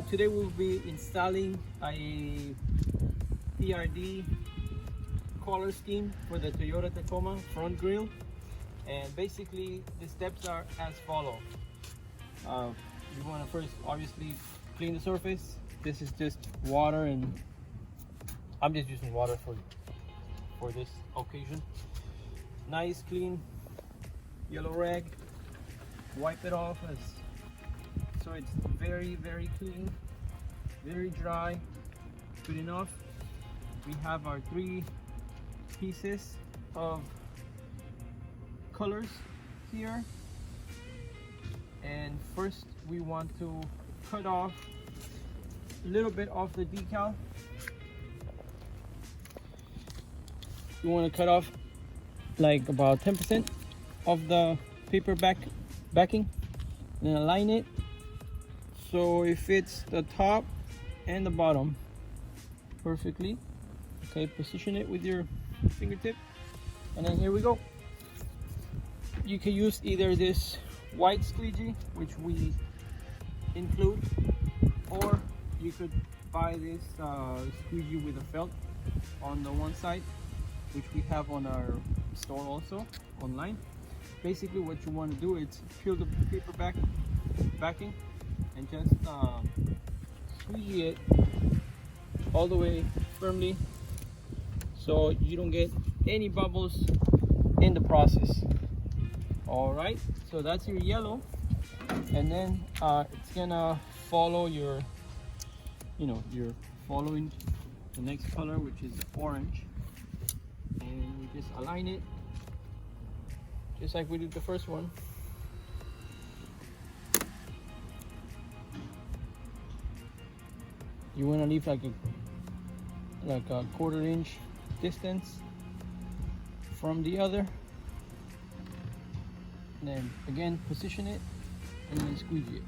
Today we'll be installing a TRD color scheme for the Toyota Tacoma front grille, and basically the steps are as follow. You want to first obviously clean the surface. This is just water, and I'm just using water for this occasion. Nice clean yellow rag, wipe it off so it's very clean, very dry, good enough. We have our 3 pieces of colors here, and first we want to cut off a little bit off the decal. You want to cut off like about 10% of the paper backing, then align it so it fits the top and the bottom perfectly. Okay, position it with your fingertip, and then here we go. You can use either this white squeegee, which we include, or you could buy this squeegee with a felt on the one side, which we have on our store also online. Basically what you want to do is peel the paper backing and just squeegee it all the way firmly so you don't get any bubbles in the process. All right, so that's your yellow, and then it's gonna follow you're following the next color, which is orange, and we just align it just like we did the first one. You want to leave like a 1/4 inch distance from the other, and then again position it and then squeegee it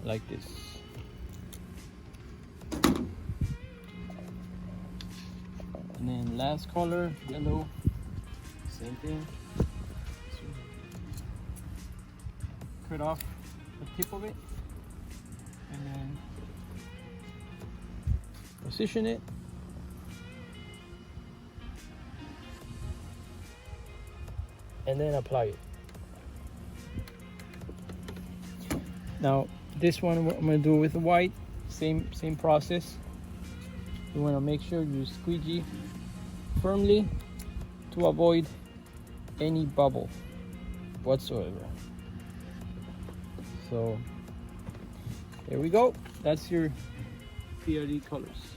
like this. And then last color, yellow, same thing. So cut off the tip of it and then position it, and then apply it. Now this one I'm going to do with the white, same process. You want to make sure you squeegee firmly to avoid any bubble whatsoever. So there we go, that's your TRD colors.